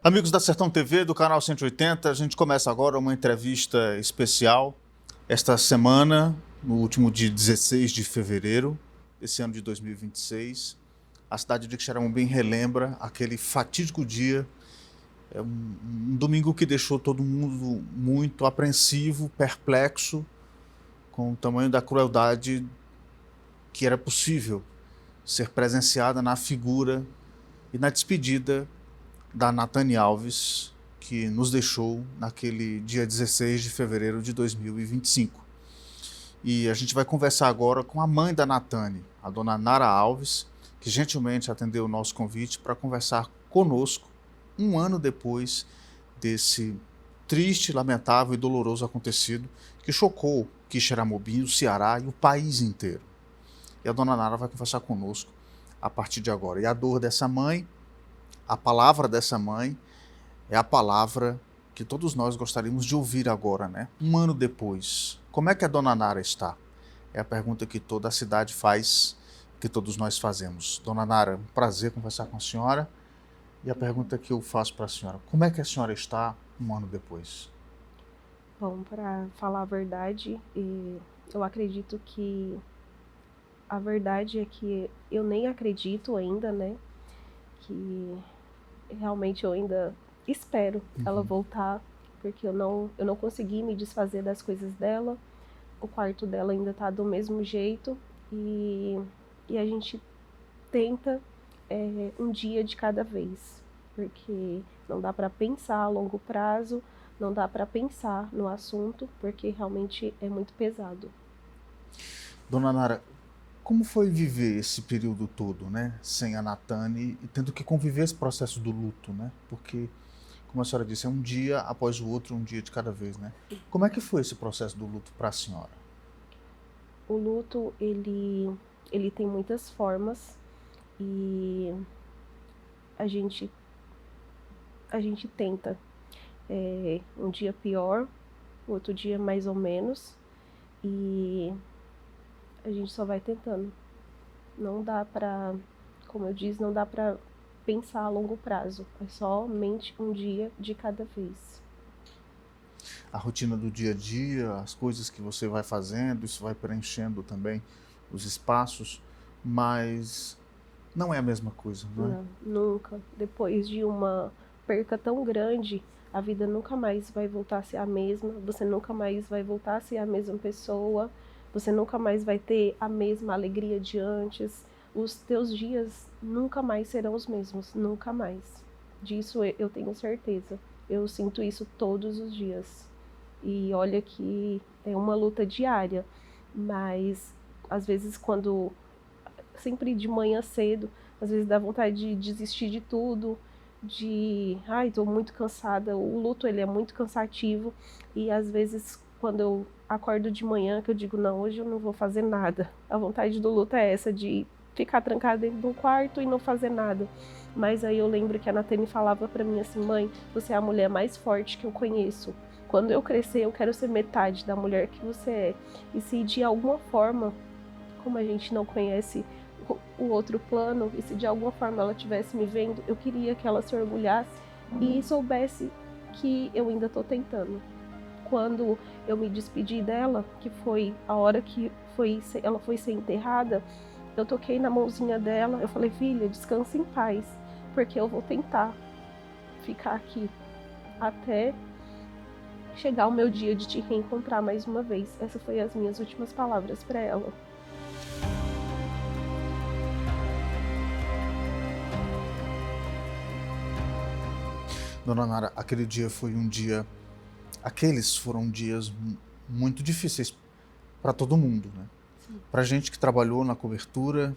Amigos da Sertão TV, do canal 180, a gente começa agora uma entrevista especial. Esta semana, no último dia 16 de fevereiro, desse ano de 2026, a cidade de Quixeramobim relembra aquele fatídico dia, um domingo que deixou todo mundo muito apreensivo, perplexo, com o tamanho da crueldade que era possível ser presenciada na figura e na despedida da Natane Alves, que nos deixou naquele dia 16 de fevereiro de 2025. E a gente vai conversar agora com a mãe da Natane, a dona Nara Alves, que gentilmente atendeu o nosso convite para conversar conosco um ano depois desse triste, lamentável e doloroso acontecido que chocou Quixeramobim, o Ceará e o país inteiro. E a dona Nara vai conversar conosco a partir de agora. E a dor dessa mãe, a palavra dessa mãe, é a palavra que todos nós gostaríamos de ouvir agora, né? Um ano depois. Como é que a dona Nara está? É a pergunta que toda a cidade faz, que todos nós fazemos. Dona Nara, um prazer conversar com a senhora. E a pergunta que eu faço para a senhora, como é que a senhora está um ano depois? Bom, para falar a verdade, eu acredito que a verdade é que eu nem acredito ainda, né? Que realmente eu ainda espero ela voltar, porque eu não consegui me desfazer das coisas dela. O quarto dela ainda tá do mesmo jeito e a gente tenta um dia de cada vez, porque não dá para pensar a longo prazo, não dá para pensar no assunto, porque realmente é muito pesado. Dona Nara, como foi viver esse período todo, né, sem a Natane e tendo que conviver esse processo do luto, né? Porque, como a senhora disse, é um dia após o outro, um dia de cada vez, né? Como é que foi esse processo do luto para a senhora? O luto, ele tem muitas formas e a gente tenta. Um dia pior, outro dia mais ou menos, e a gente só vai tentando. Não dá pra, como eu disse, não dá pra pensar a longo prazo. É somente um dia de cada vez. A rotina do dia a dia, as coisas que você vai fazendo, isso vai preenchendo também os espaços, mas não é a mesma coisa, não é? Não, nunca. Depois de uma perca tão grande, a vida nunca mais vai voltar a ser a mesma. Você nunca mais vai voltar a ser a mesma pessoa. Você nunca mais vai ter a mesma alegria de antes. Os teus dias nunca mais serão os mesmos, nunca mais. Disso eu tenho certeza. Eu sinto isso todos os dias. E olha que é uma luta diária, mas às vezes quando sempre de manhã cedo, às vezes dá vontade de desistir de tudo, ai, tô muito cansada. O luto, ele é muito cansativo e às vezes quando eu acordo de manhã, que eu digo, não, hoje eu não vou fazer nada. A vontade do luto é essa, de ficar trancada dentro de um quarto e não fazer nada. Mas aí eu lembro que a Natane falava pra mim assim, mãe, você é a mulher mais forte que eu conheço. Quando eu crescer, eu quero ser metade da mulher que você é. E se de alguma forma, como a gente não conhece o outro plano, e se de alguma forma ela estivesse me vendo, eu queria que ela se orgulhasse e soubesse que eu ainda estou tentando. Quando eu me despedi dela, que foi a hora que ela foi ser enterrada, eu toquei na mãozinha dela, eu falei, filha, descansa em paz, porque eu vou tentar ficar aqui até chegar o meu dia de te reencontrar mais uma vez. Essas foram as minhas últimas palavras para ela. Dona Nara, aquele dia foi um dia... Aqueles foram dias muito difíceis para todo mundo, né? Para a gente que trabalhou na cobertura,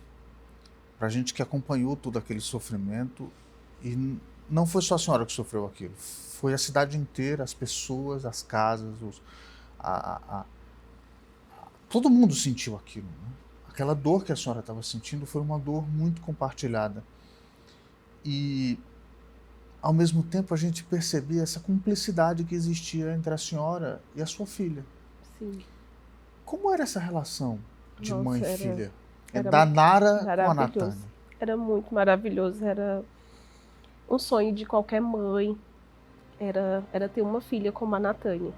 para a gente que acompanhou todo aquele sofrimento, e não foi só a senhora que sofreu aquilo, foi a cidade inteira, as pessoas, as casas, todo mundo sentiu aquilo, né? Aquela dor que a senhora estava sentindo foi uma dor muito compartilhada. E, ao mesmo tempo, a gente percebia essa cumplicidade que existia entre a senhora e a sua filha. Sim. Como era essa relação de mãe e Nossa, filha? É era da Nara com a maravilhoso. Natane. Era muito maravilhoso. Era um sonho de qualquer mãe era ter uma filha como a Natânia.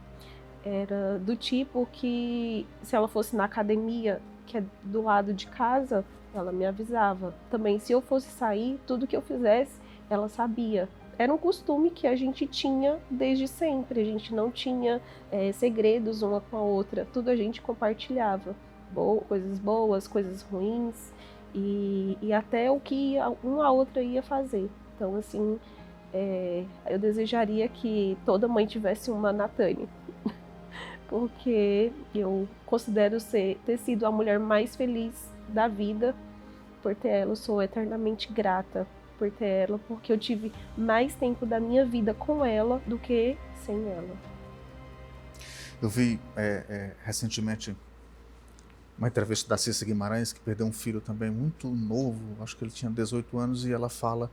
Era do tipo que, se ela fosse na academia, que é do lado de casa, ela me avisava. Também, se eu fosse sair, tudo que eu fizesse, ela sabia. Era um costume que a gente tinha desde sempre. A gente não tinha segredos uma com a outra. Tudo a gente compartilhava. Coisas boas, coisas ruins. E até o que uma a outra ia fazer. Então, assim, eu desejaria que toda mãe tivesse uma Natânia. Porque eu considero ter sido a mulher mais feliz da vida por ter ela. Eu sou eternamente grata por ter ela, porque eu tive mais tempo da minha vida com ela do que sem ela. Eu vi recentemente uma entrevista da Cissa Guimarães, que perdeu um filho também muito novo, acho que ele tinha 18 anos, e ela fala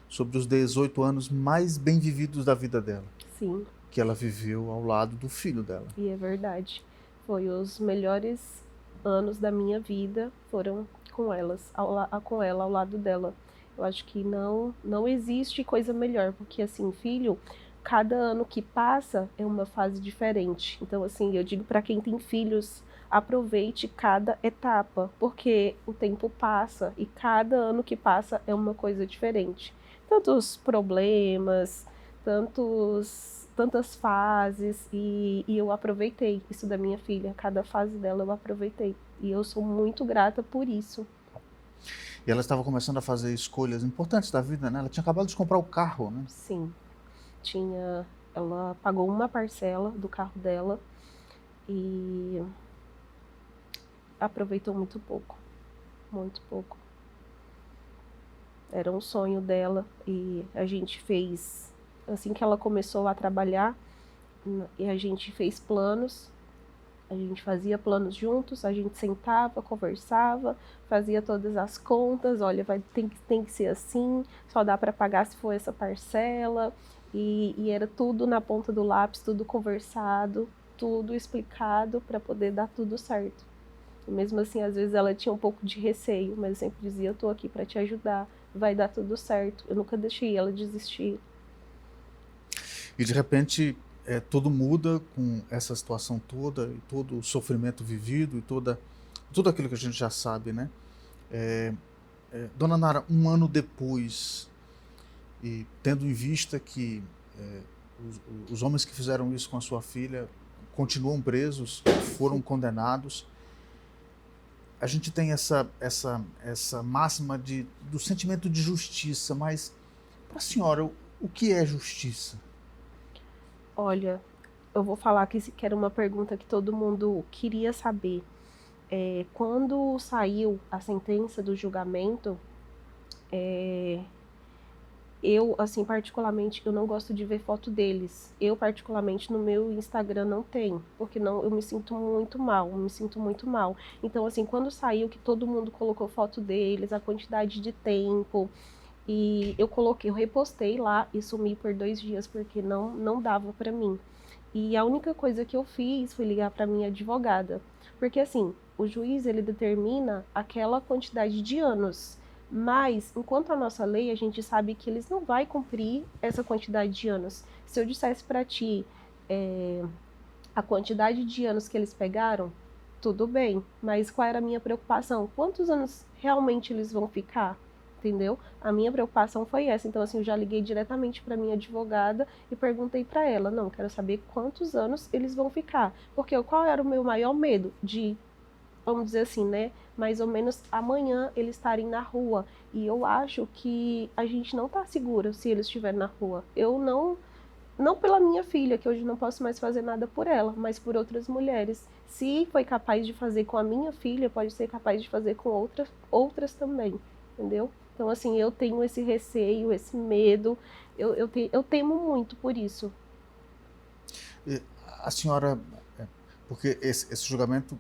sobre os 18 anos mais bem vividos da vida dela. Sim. Que ela viveu ao lado do filho dela. E é verdade. Foi os melhores anos da minha vida, foram com ela, ao lado dela. Eu acho que não existe coisa melhor, porque assim, filho, cada ano que passa é uma fase diferente. Então assim, eu digo para quem tem filhos, aproveite cada etapa, porque o tempo passa e cada ano que passa é uma coisa diferente. Tantos problemas, tantas fases, e eu aproveitei isso da minha filha. Cada fase dela eu aproveitei. E eu sou muito grata por isso. E ela estava começando a fazer escolhas importantes da vida, né? Ela tinha acabado de comprar o carro, né? Sim. Ela pagou uma parcela do carro dela e aproveitou muito pouco. Muito pouco. Era um sonho dela e a gente fez, assim que ela começou a trabalhar, e a gente fez planos, a gente fazia planos juntos, a gente sentava, conversava, fazia todas as contas, olha, tem que ser assim, só dá para pagar se for essa parcela, e era tudo na ponta do lápis, tudo conversado, tudo explicado para poder dar tudo certo. E mesmo assim, às vezes ela tinha um pouco de receio, mas eu sempre dizia, eu tô aqui para te ajudar, vai dar tudo certo. Eu nunca deixei ela desistir. E de repente tudo muda com essa situação toda, e todo o sofrimento vivido, e tudo aquilo que a gente já sabe, né? Dona Nara, um ano depois, e tendo em vista que os homens que fizeram isso com a sua filha continuam presos, foram condenados, a gente tem essa máxima do sentimento de justiça, mas para a senhora, o que é justiça? Olha, eu vou falar que era uma pergunta que todo mundo queria saber. Quando saiu a sentença do julgamento, eu, assim, particularmente, eu não gosto de ver foto deles. Eu, particularmente, no meu Instagram não tenho, porque eu me sinto muito mal, Então, assim, quando saiu que todo mundo colocou foto deles, a quantidade de tempo, e eu repostei lá e sumi por 2 dias, porque não dava pra mim. E a única coisa que eu fiz foi ligar pra minha advogada, porque, assim, o juiz, ele determina aquela quantidade de anos, mas, enquanto a nossa lei, a gente sabe que eles não vão cumprir essa quantidade de anos. Se eu dissesse para ti a quantidade de anos que eles pegaram, tudo bem. Mas qual era a minha preocupação? Quantos anos realmente eles vão ficar? Entendeu? A minha preocupação foi essa. Então, assim, eu já liguei diretamente para minha advogada e perguntei para ela, não, quero saber quantos anos eles vão ficar. Porque qual era o meu maior medo? De, vamos dizer assim, né, mais ou menos amanhã eles estarem na rua. E eu acho que a gente não tá segura se eles estiverem na rua. Eu não pela minha filha, que hoje não posso mais fazer nada por ela, mas por outras mulheres. Se foi capaz de fazer com a minha filha, pode ser capaz de fazer com outras também, entendeu? Então, assim, eu tenho esse receio, esse medo, eu temo muito por isso. E a senhora, porque esse julgamento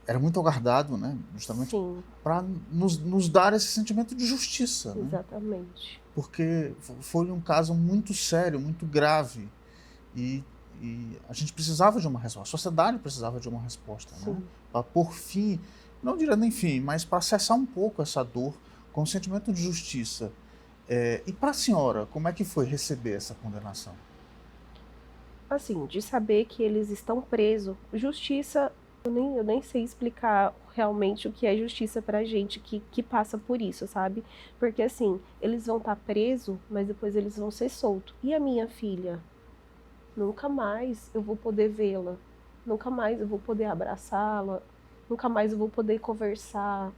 era muito aguardado, né? Justamente para nos dar esse sentimento de justiça. Exatamente. Né? Porque foi um caso muito sério, muito grave, e a gente precisava de uma resposta, a sociedade precisava de uma resposta, né? Para pôr fim, não diria nem fim, mas para cessar um pouco essa dor, com o sentimento de justiça. E para a senhora, como é que foi receber essa condenação? Assim, de saber que eles estão presos, justiça, eu nem sei explicar realmente o que é justiça pra gente que passa por isso, sabe? Porque assim, eles vão estar presos, mas depois eles vão ser soltos. E a minha filha? Nunca mais eu vou poder vê-la. Nunca mais eu vou poder abraçá-la. Nunca mais eu vou poder conversar.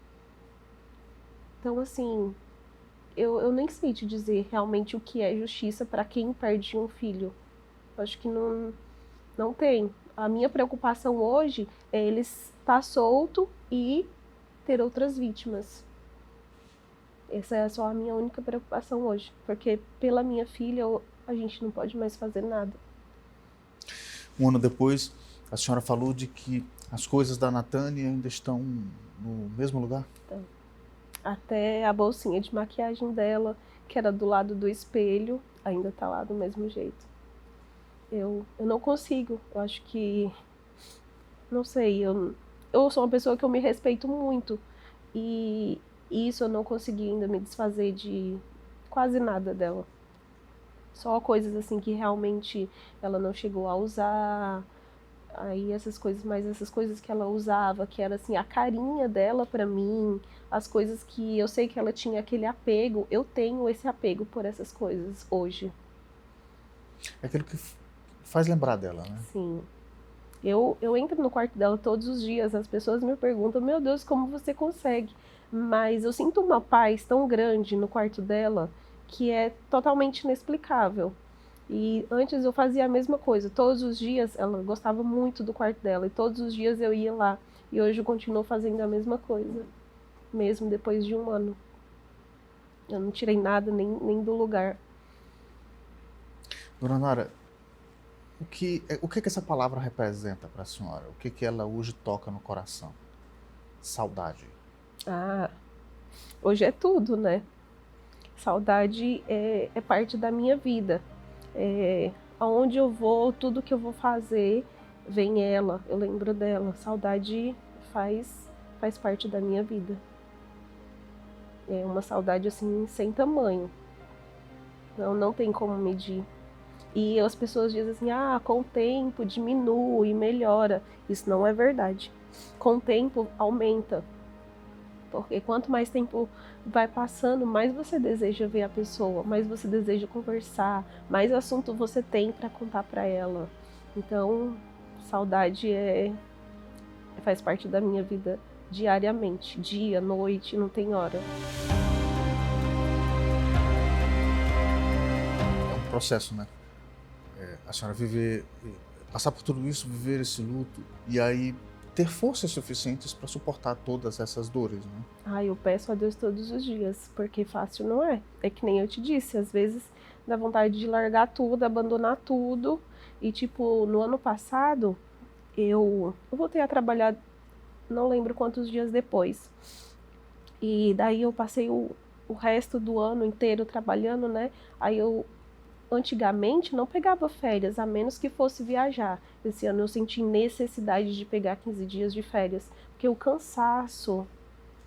Então, assim, eu nem sei te dizer realmente o que é justiça para quem perde um filho. Eu acho que não tem. A minha preocupação hoje é ele estar solto e ter outras vítimas. Essa é só a minha única preocupação hoje. Porque pela minha filha, a gente não pode mais fazer nada. Um ano depois, a senhora falou de que as coisas da Natânia ainda estão no mesmo lugar? Então, até a bolsinha de maquiagem dela, que era do lado do espelho, ainda tá lá do mesmo jeito. Eu não consigo. Eu acho que... Não sei, eu sou uma pessoa que eu me respeito muito. E isso eu não consegui ainda me desfazer de quase nada dela. Só coisas assim que realmente ela não chegou a usar. Aí essas coisas, mas essas coisas que ela usava, que era assim a carinha dela pra mim, as coisas que eu sei que ela tinha aquele apego, eu tenho esse apego por essas coisas hoje. É aquilo que faz lembrar dela, né? Sim. Eu entro no quarto dela todos os dias, as pessoas me perguntam, meu Deus, como você consegue? Mas eu sinto uma paz tão grande no quarto dela que é totalmente inexplicável. E antes eu fazia a mesma coisa, todos os dias ela gostava muito do quarto dela e todos os dias eu ia lá. E hoje eu continuo fazendo a mesma coisa, mesmo depois de um ano. Eu não tirei nada nem do lugar. Dona Nara, o que essa palavra representa para a senhora? O que ela hoje toca no coração? Saudade. Ah, hoje é tudo, né? Saudade é parte da minha vida. Aonde eu vou, tudo que eu vou fazer, vem ela, eu lembro dela. Saudade faz parte da minha vida. É uma saudade assim sem tamanho. Não tem como medir. E as pessoas dizem assim, com o tempo diminui, melhora. Isso não é verdade. Com o tempo aumenta. Porque quanto mais tempo vai passando, mais você deseja ver a pessoa, mais você deseja conversar, mais assunto você tem para contar para ela. Então, saudade faz parte da minha vida diariamente, dia, noite, não tem hora. É um processo, né? A senhora passar por tudo isso, viver esse luto e aí ter forças suficientes para suportar todas essas dores, né? Eu peço a Deus todos os dias, porque fácil não é. É que nem eu te disse, às vezes dá vontade de largar tudo, abandonar tudo. E tipo, no ano passado, eu voltei a trabalhar, não lembro quantos dias depois. E daí eu passei o resto do ano inteiro trabalhando, né? Aí eu antigamente não pegava férias, a menos que fosse viajar. Esse ano eu senti necessidade de pegar 15 dias de férias, porque o cansaço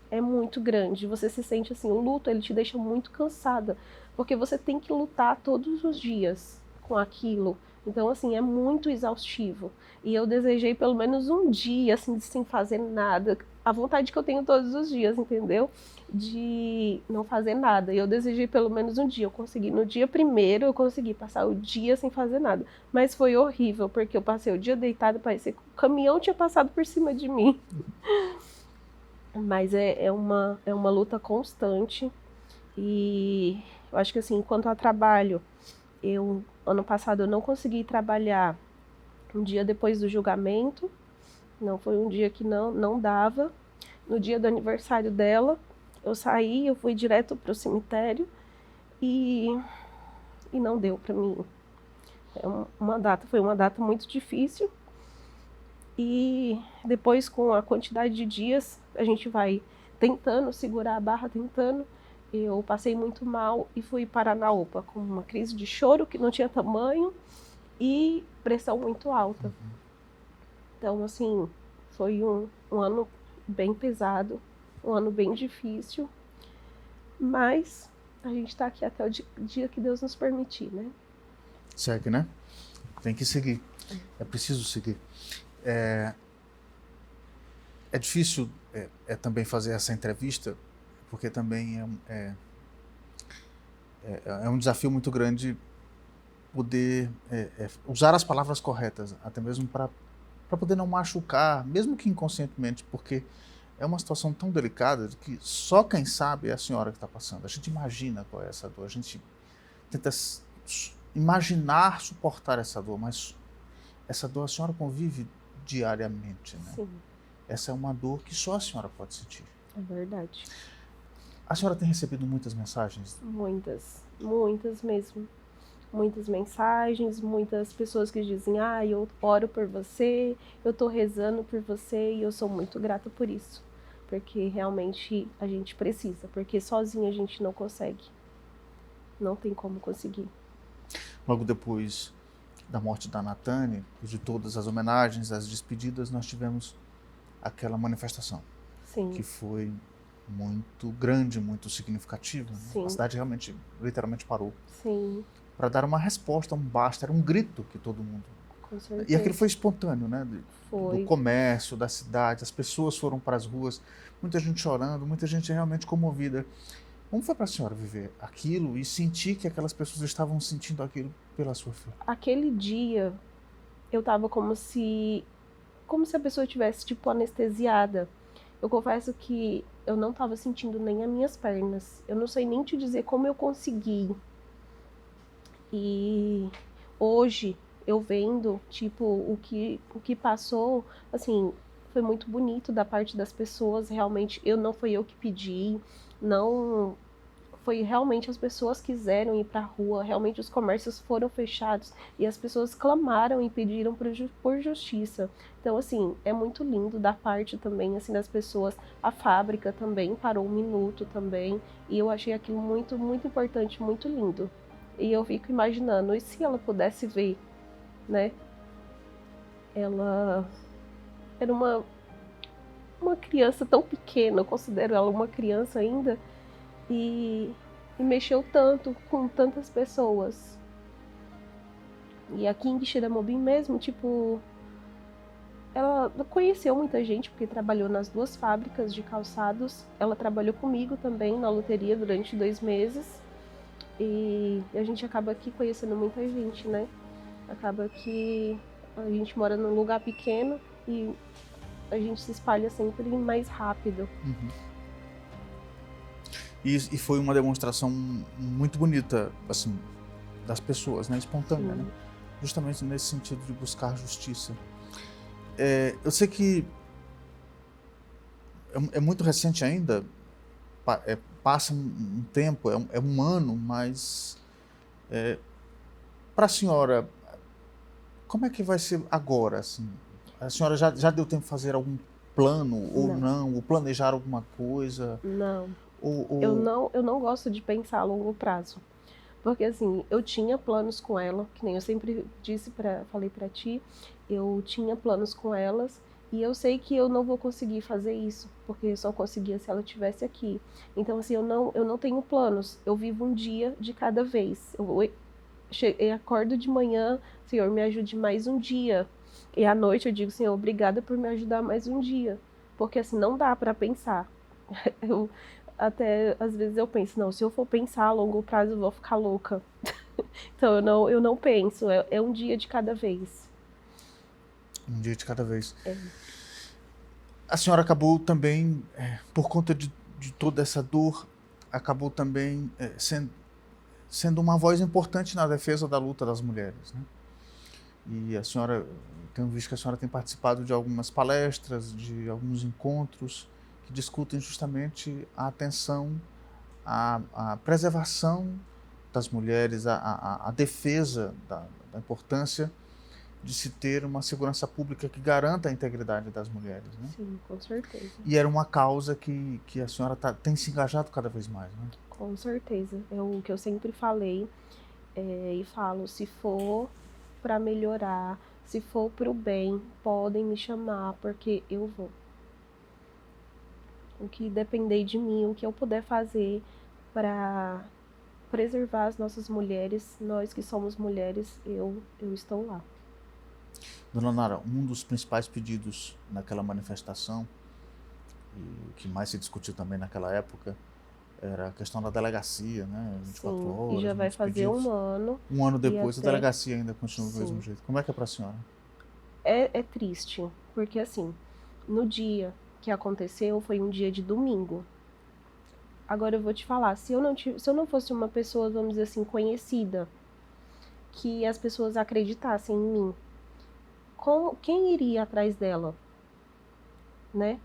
é muito grande. Você se sente assim, o luto ele te deixa muito cansada, porque você tem que lutar todos os dias com aquilo. Então assim, é muito exaustivo. E eu desejei pelo menos um dia assim sem fazer nada. A vontade que eu tenho todos os dias, entendeu? De não fazer nada. E eu desejei pelo menos um dia. Eu consegui no dia primeiro, eu consegui passar o dia sem fazer nada. Mas foi horrível, porque eu passei o dia deitada, parecia que o caminhão tinha passado por cima de mim. Mas é uma luta constante. E eu acho que assim, quanto a trabalho, ano passado eu não consegui trabalhar um dia depois do julgamento. Não foi um dia que não dava. No dia do aniversário dela, eu saí, eu fui direto pro cemitério e não deu para mim. Foi uma data muito difícil. E depois, com a quantidade de dias, a gente vai tentando segurar a barra, tentando. Eu passei muito mal e fui parar na UPA com uma crise de choro que não tinha tamanho e pressão muito alta. Então, assim, foi um ano bem pesado, um ano bem difícil, mas a gente está aqui até o dia que Deus nos permitir, né? Segue, né? Tem que seguir. É preciso seguir. É difícil também fazer essa entrevista, porque também é um desafio muito grande poder usar as palavras corretas, até mesmo para poder não machucar, mesmo que inconscientemente, porque é uma situação tão delicada que só quem sabe é a senhora que está passando. A gente imagina qual é essa dor, a gente tenta imaginar suportar essa dor, mas essa dor a senhora convive diariamente, né? Sim. Essa é uma dor que só a senhora pode sentir. É verdade. A senhora tem recebido muitas mensagens? Muitas mesmo. Muitas mensagens, muitas pessoas que dizem, eu oro por você, eu tô rezando por você, e eu sou muito grata por isso. Porque realmente a gente precisa, porque sozinha a gente não consegue. Não tem como conseguir. Logo depois da morte da Natane, e de todas as homenagens, as despedidas, nós tivemos aquela manifestação. Sim. Que foi muito grande, muito significativa. Sim. A cidade realmente, literalmente parou. Sim. Para dar uma resposta, um basta, era um grito que todo mundo... Com certeza. E aquilo foi espontâneo, né? Foi. Do comércio, da cidade, as pessoas foram para as ruas, muita gente chorando, muita gente realmente comovida. Como foi para a senhora viver aquilo e sentir que aquelas pessoas estavam sentindo aquilo pela sua fé? Aquele dia, eu tava como se a pessoa tivesse, tipo, anestesiada. Eu confesso que eu não tava sentindo nem as minhas pernas. Eu não sei nem te dizer como eu consegui. E hoje, eu vendo, tipo, o que passou, assim, foi muito bonito da parte das pessoas. Realmente, não foi eu que pedi, não... Foi realmente as pessoas quiseram ir para a rua, realmente os comércios foram fechados e as pessoas clamaram e pediram por justiça. Então, assim, é muito lindo da parte também, assim, das pessoas. A fábrica também parou um minuto também e eu achei aquilo muito, muito importante, muito lindo. E eu fico imaginando, e se ela pudesse ver, né? Ela era uma criança tão pequena, eu considero ela uma criança ainda, e mexeu tanto com tantas pessoas. E aqui em Quixeramobim mesmo, tipo, ela conheceu muita gente porque trabalhou nas 2 fábricas de calçados. Ela trabalhou comigo também na loteria durante 2 meses. E a gente acaba aqui conhecendo muita gente, né? Acaba que a gente mora num lugar pequeno e a gente se espalha sempre mais rápido. Uhum. E foi uma demonstração muito bonita, assim, das pessoas, né? Espontânea, né? Justamente nesse sentido de buscar justiça. Eu sei que é muito recente ainda, passa um tempo, é um ano, mas para a senhora, como é que vai ser agora, assim? A senhora já deu tempo de fazer algum plano ou não? Ou planejar alguma coisa? Não. Eu não gosto de pensar a longo prazo. Porque assim, eu tinha planos com ela, que nem eu sempre falei pra ti, eu tinha planos com elas e eu sei que eu não vou conseguir fazer isso, porque eu só conseguia se ela estivesse aqui. Então assim, eu não tenho planos, eu vivo um dia de cada vez. Eu acordo de manhã, Senhor, me ajude mais um dia. E à noite eu digo, Senhor, obrigada por me ajudar mais um dia. Porque assim, não dá pra pensar. Até às vezes eu penso, não, se eu for pensar a longo prazo eu vou ficar louca. Então eu não penso, é um dia de cada vez. Um dia de cada vez. A senhora acabou também, por conta de toda essa dor, acabou também sendo uma voz importante na defesa da luta das mulheres, né? E a senhora, tenho visto que a senhora tem participado de algumas palestras, de alguns encontros que discutem justamente a atenção, a preservação das mulheres, a defesa da importância de se ter uma segurança pública que garanta a integridade das mulheres, né? Sim, com certeza. E era uma causa que a senhora tem se engajado cada vez mais, né? Com certeza. É o que eu sempre falei e falo, se for para melhorar, se for para o bem, podem me chamar, porque eu vou. O que depender de mim, o que eu puder fazer para preservar as nossas mulheres, nós que somos mulheres, eu estou lá. Dona Nara, um dos principais pedidos naquela manifestação, e que mais se discutiu também naquela época, era a questão da delegacia, né? 24 Sim, horas, e já vai muitos fazer pedidos. um ano. Um ano e depois, a até delegacia ainda continua do mesmo Sim, jeito. Como é que é para a senhora? é triste, porque assim, no dia que aconteceu, foi um dia de domingo. Agora eu vou te falar, se eu não fosse uma pessoa, vamos dizer assim, conhecida, que as pessoas acreditassem em mim, quem iria atrás dela, né?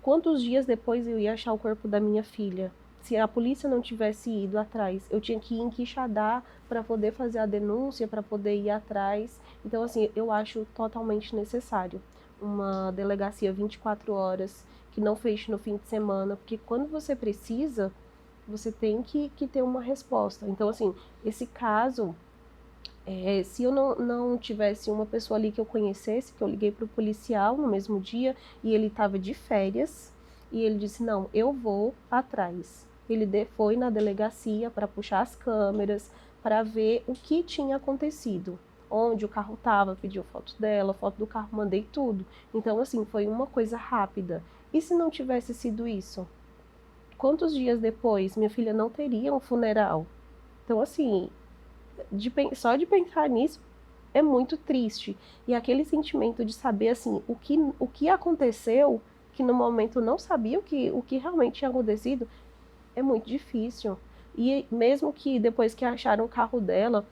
Quantos dias depois eu ia achar o corpo da minha filha? Se a polícia não tivesse ido atrás, eu tinha que ir em Quixadá para poder fazer a denúncia, para poder ir atrás. Então, assim, eu acho totalmente necessário uma delegacia 24 horas, que não feche no fim de semana, porque quando você precisa, você tem que ter uma resposta. Então, assim, esse caso, se eu não tivesse uma pessoa ali que eu conhecesse, que eu liguei para o policial no mesmo dia e ele estava de férias e ele disse, não, eu vou atrás. Ele foi na delegacia para puxar as câmeras, para ver o que tinha acontecido. Onde o carro estava, pediu foto dela, foto do carro, mandei tudo. Então, assim, foi uma coisa rápida. E se não tivesse sido isso? Quantos dias depois minha filha não teria um funeral? Então, assim, só de pensar nisso é muito triste. E aquele sentimento de saber assim o que aconteceu, que no momento eu não sabia o que realmente tinha acontecido, é muito difícil. E mesmo que depois que acharam o carro dela,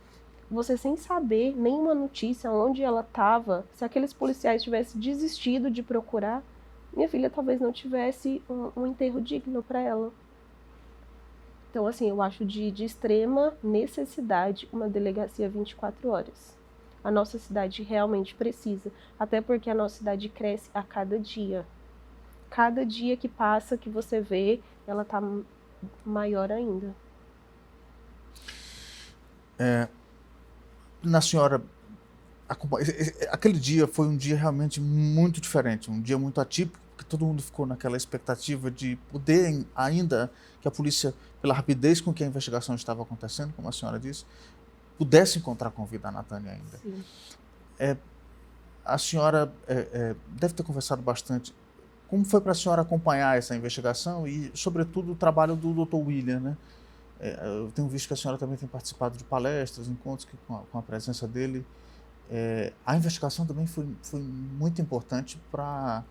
você sem saber nenhuma notícia onde ela estava, se aqueles policiais tivessem desistido de procurar, minha filha talvez não tivesse um enterro digno para ela. Então, assim, eu acho de extrema necessidade uma delegacia 24 horas. A nossa cidade realmente precisa, até porque a nossa cidade cresce a cada dia. Cada dia que passa, que você vê, ela está maior ainda. Na senhora, aquele dia foi um dia realmente muito diferente, um dia muito atípico, porque todo mundo ficou naquela expectativa de poder ainda que a polícia, pela rapidez com que a investigação estava acontecendo, como a senhora disse, pudesse encontrar com vida a Natânia ainda. Sim. A senhora deve ter conversado bastante. Como foi para a senhora acompanhar essa investigação e, sobretudo, o trabalho do Dr. William, né? Eu tenho visto que a senhora também tem participado de palestras, encontros que, com a presença dele. A investigação também foi muito importante para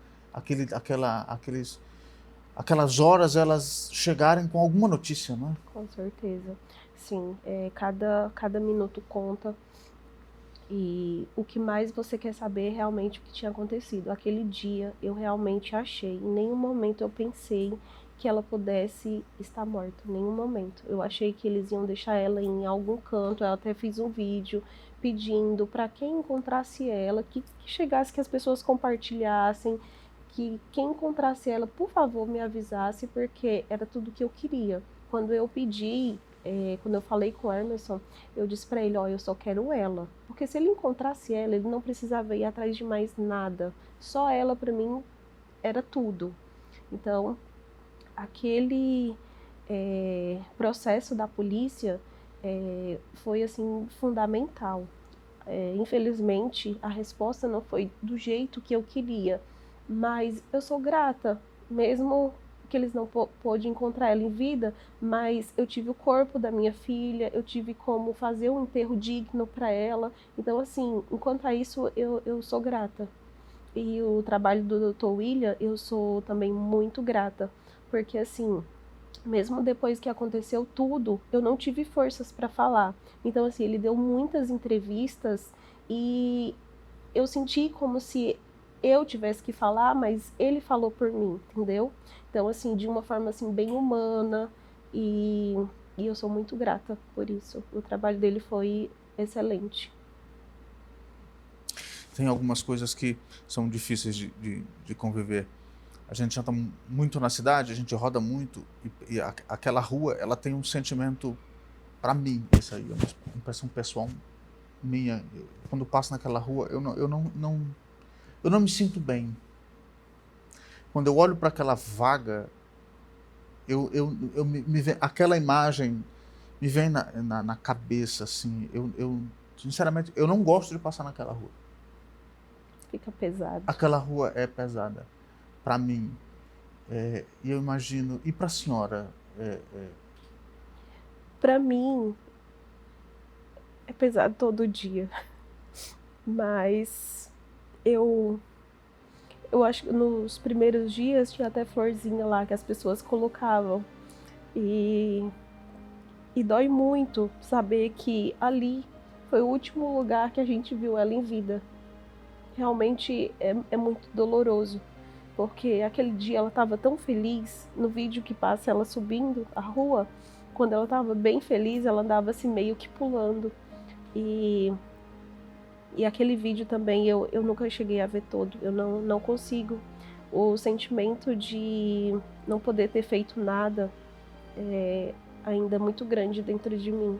aquelas horas elas chegarem com alguma notícia, não é? Com certeza. Sim, cada minuto conta. E o que mais você quer saber é realmente o que tinha acontecido. Aquele dia eu realmente achei, em nenhum momento eu pensei que ela pudesse estar morta, em nenhum momento. Eu achei que eles iam deixar ela em algum canto, eu até fiz um vídeo pedindo para quem encontrasse ela, que chegasse, que as pessoas compartilhassem, que quem encontrasse ela, por favor, me avisasse, porque era tudo que eu queria. Quando eu pedi, quando eu falei com o Emerson, eu disse para ele, ó, eu só quero ela. Porque se ele encontrasse ela, ele não precisava ir atrás de mais nada. Só ela, para mim, era tudo. Então, aquele processo da polícia foi, assim, fundamental. Infelizmente, a resposta não foi do jeito que eu queria. Mas eu sou grata, mesmo que eles não pôde encontrar ela em vida, mas eu tive o corpo da minha filha, eu tive como fazer um enterro digno para ela. Então, assim, enquanto a isso, eu sou grata. E o trabalho do Dr. William, eu sou também muito grata, porque assim, mesmo depois que aconteceu tudo, eu não tive forças para falar. Então, assim, ele deu muitas entrevistas e eu senti como se eu tivesse que falar, mas ele falou por mim, entendeu? Então, assim, de uma forma assim bem humana e eu sou muito grata por isso. O trabalho dele foi excelente. Tem algumas coisas que são difíceis de conviver. A gente anda muito na cidade, a gente roda muito e aquela rua, ela tem um sentimento, para mim, isso aí é uma impressão pessoal minha. Quando passo naquela rua, eu não me sinto bem. Quando eu olho para aquela vaga me vem, aquela imagem me vem na cabeça, assim, sinceramente, eu não gosto de passar naquela rua. Fica pesado. Aquela rua é pesada para mim. E eu imagino, e para a senhora? Para mim, é pesado todo dia. Mas eu acho que nos primeiros dias tinha até florzinha lá que as pessoas colocavam. E dói muito saber que ali foi o último lugar que a gente viu ela em vida. Realmente é muito doloroso, porque aquele dia ela estava tão feliz. No vídeo que passa ela subindo a rua, quando ela estava bem feliz, ela andava assim meio que pulando. E aquele vídeo também eu nunca cheguei a ver todo, eu não consigo. O sentimento de não poder ter feito nada é ainda muito grande dentro de mim.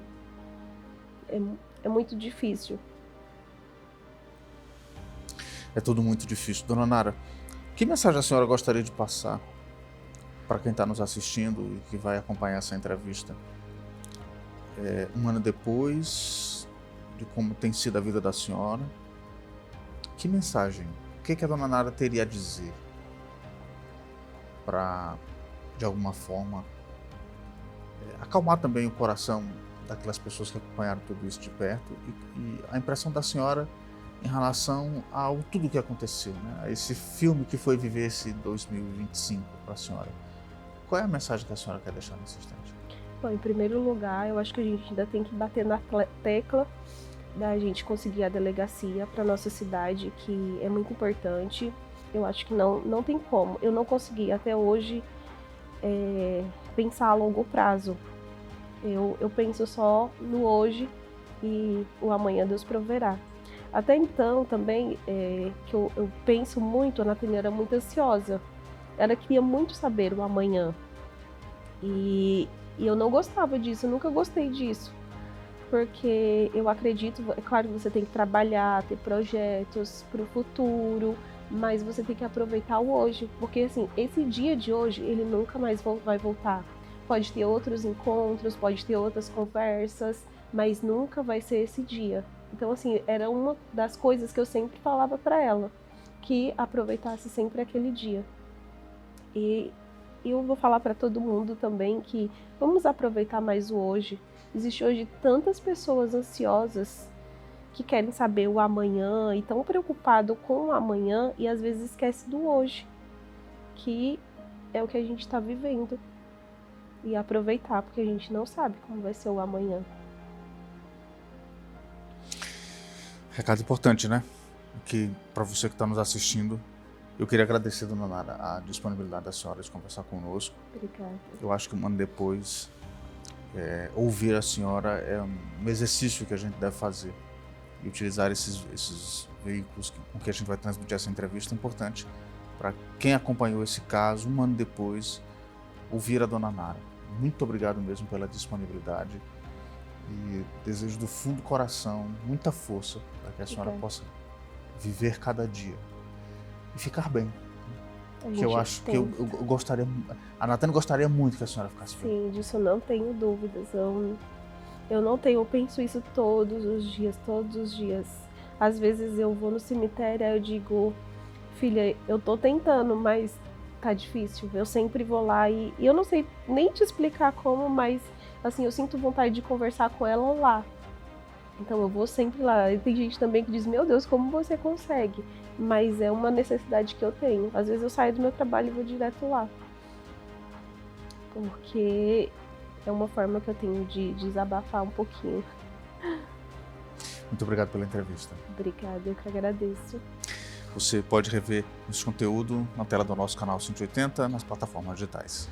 É muito difícil. É tudo muito difícil. Dona Nara, que mensagem a senhora gostaria de passar para quem está nos assistindo e que vai acompanhar essa entrevista? Um ano depois de como tem sido a vida da senhora, que mensagem, o que a Dona Nara teria a dizer para, de alguma forma, acalmar também o coração daquelas pessoas que acompanharam tudo isso de perto e a impressão da senhora em relação ao tudo que aconteceu, né? A esse filme que foi viver esse 2025 para a senhora. Qual é a mensagem que a senhora quer deixar nesse instante? Bom, em primeiro lugar, eu acho que a gente ainda tem que bater na tecla da gente conseguir a delegacia para nossa cidade, que é muito importante. Eu acho que não tem como. Eu não consegui até hoje pensar a longo prazo. Eu penso só no hoje e o amanhã Deus proverá. Até então também, que eu penso muito, a Nathalie era muito ansiosa. Ela queria muito saber o amanhã. E eu não gostava disso, eu nunca gostei disso. Porque eu acredito, é claro que você tem que trabalhar, ter projetos para o futuro, mas você tem que aproveitar o hoje. Porque assim, esse dia de hoje, ele nunca mais vai voltar. Pode ter outros encontros, pode ter outras conversas, mas nunca vai ser esse dia. Então, assim, era uma das coisas que eu sempre falava para ela, que aproveitasse sempre aquele dia. E eu vou falar para todo mundo também que vamos aproveitar mais o hoje. Existe hoje tantas pessoas ansiosas que querem saber o amanhã e tão preocupado com o amanhã e às vezes esquece do hoje, que é o que a gente está vivendo. E aproveitar, porque a gente não sabe como vai ser o amanhã. Recado importante, né? Que para você que está nos assistindo, eu queria agradecer, Dona Nara, a disponibilidade da senhora de conversar conosco. Obrigada. Eu acho que um ano depois, ouvir a senhora é um exercício que a gente deve fazer. E utilizar esses veículos com que a gente vai transmitir essa entrevista é importante para quem acompanhou esse caso, um ano depois, ouvir a Dona Nara. Muito obrigado mesmo pela disponibilidade e desejo do fundo do coração muita força para que a senhora possa viver cada dia e ficar bem. Que eu acho que eu gostaria, a Nathalie gostaria muito que a senhora ficasse bem. Sim, disso eu não tenho dúvidas. Eu penso isso todos os dias. Às vezes eu vou no cemitério e eu digo, filha, eu tô tentando, mas tá difícil. Eu sempre vou lá e eu não sei nem te explicar como, mas assim, eu sinto vontade de conversar com ela lá. Então eu vou sempre lá. E tem gente também que diz, meu Deus, como você consegue? Mas é uma necessidade que eu tenho. Às vezes eu saio do meu trabalho e vou direto lá. Porque é uma forma que eu tenho de desabafar um pouquinho. Muito obrigado pela entrevista. Obrigada, eu que agradeço. Você pode rever esse conteúdo na tela do nosso canal 180 nas plataformas digitais.